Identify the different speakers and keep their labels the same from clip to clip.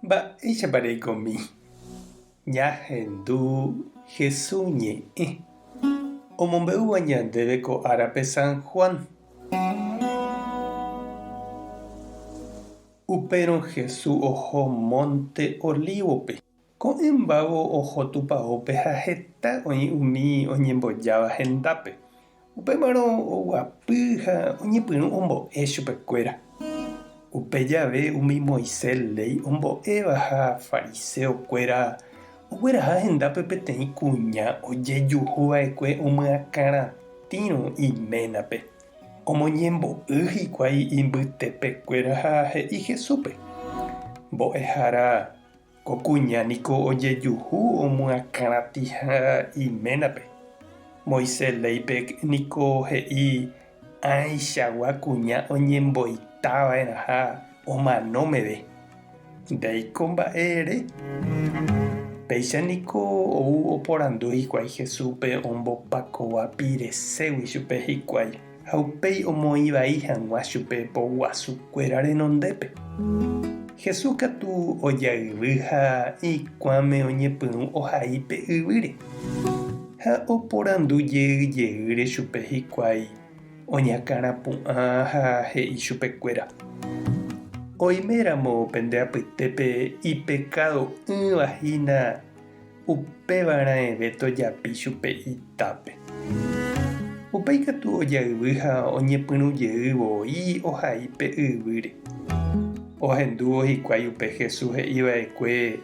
Speaker 1: Mba'éichapa reikomi. Ñahendu Jesús ñe'ẽ omombe'úva ñandéve ko árape San Juan. Upérõ Jesús oho Monte Olívope. Ko'ẽmbávo oho tupãópe ha heta oĩ umi oñembojáva hendápe. Upémarõ oguapy ha oñepyrũ ombo'e chupekuéra. Upe jave umi Moisés ley ombo'éva ha fariseokuéra ogueraha hendápe peteĩ kuña ojejuhuva'ekue omyakaratĩrõ iménape. Omoñembo'y hikuái imbytépekuéra ha he'i Jesúspe: mbo'ehára ko kuña niko ojejuhu omyakaratĩha iménape. Moisés leype niko he'i aichagua kuña oñemboitáva'erã ha omanómeve. Ndéiko mba'e ere. Péicha niko ou oporandu hikuái Jesúspe ombopakóva pireségui chupe hikuái ha upéi omoĩ hag̃ua chupe poguasukuéra renondépe. Jesús katu ojaývy ha ikuãme oñepyrũ ohaípe yvýre ha oporandujeyjeýre chupe hikuái oñakãrapu'ã ha he'i chupekuéra: oiméramo pende apytépe ipecado'ỹvahína upévara'ẽve tojapi chupe itápe. Upéi katu ojaývy ha oñepyrũjeývoi ohaípe yvýre. Ohendúvo hikuái upe Jesús he'íva'ekue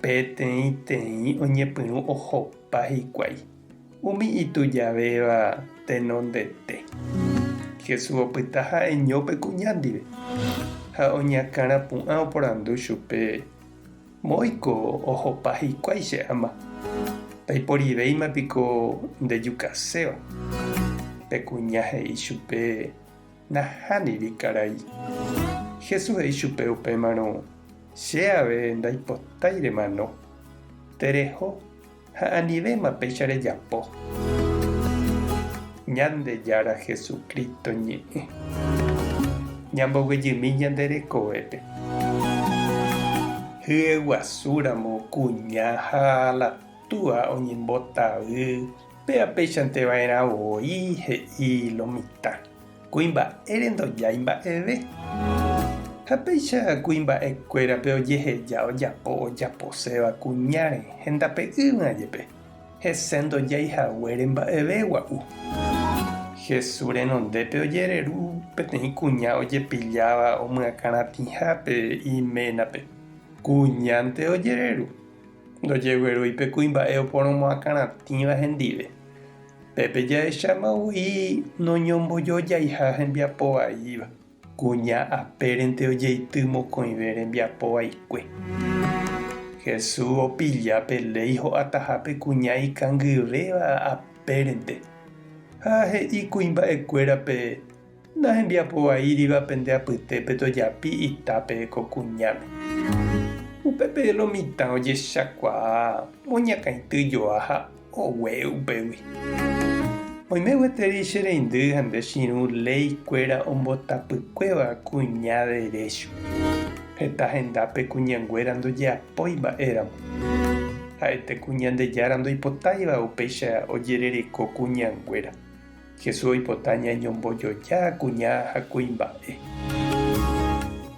Speaker 1: peteĩteĩ oñepyrũ ohopa hikuái umi itujavéva tenondete. Jesús opyta ha'eñópe kuña ndive ha oñakãrapu'ã oporandu chupe: móiko ohopa hikuái che ama. Taiporivéimapiko ndejukaséva. Pekuña he'i chupe: nahániri karai. Jesús he'i chupe upémarõ: che ave ndaipotáiremano. Tereho ha anivéma péicha rejapo. Ñandejára Jesucristo ñe'ẽ. Ñamboguejymi ñande rekovépe. Hyeguasúramo kuña ha latúva oñembotavy pe apeichanteva'erã voi he'i lomita. Kuimba'ére ndojái mba'eve. Ha péicha kuimba'ekuérape ojeheja ojaposéva kuñáre hendápe yvãjepe hese ndojaihaguére mba'eve gua'u. Jesús renondépe ojereru peteĩ kuña ojepilláva omyakaratĩhápe iménape. Kuñánte ojereru ndojegueruípe kuimba'e oporomoakaratĩva hendive. Pépe jahecháma voi noñombojojaiha hembiapo vaíva. Kuña apérente ojeity mokõive rembiapo vaikue. Jesús opilla pelei ho'atahápe kuña ikangyvéva apérente ha he'i kuimba'ekuérape: nahembiapo vaíriva pende apytépe tojapi itápe ko kuñáme. Upépe lomita ojechakuaa oñakãityjoa ha ogue upégui. Oime gueteri che reindy ha nde chiru leikuéra ombotapykuéva kuña derecho. Heta hendápe kuñanguéra ndojeapói mba'éramo. Ha'ete kuña ndejára ndoipotáiva upéicha ojerereko kuñanguéra. Jesús oipota ñañombojoja kuña ha kuimba'e.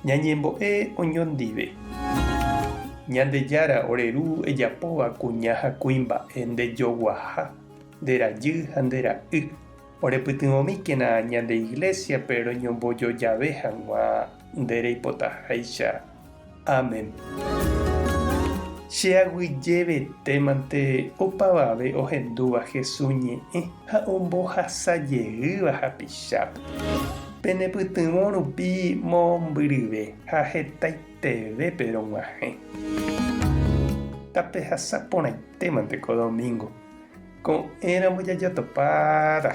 Speaker 1: Ñañembo'e oñondive. Ñandejára oreru ejapóva kuña ha kuimba'e ndejoguaha, nderajy ha ndera'y. Orepytyvõmíkena ñande iglesiape roñombojojave hag̃ua ndereipotaháicha. Amén. Che aguyjevetémante opavave ohendúva Jesús ñe'ẽ ha ombohasajeýva hapichápe. Penepytyvõ rupi mombyryve ha hetaitévepe rog̃uahẽ. Tapehasaporãitémante ko domingo. Ko'ẽramo jajotopáta.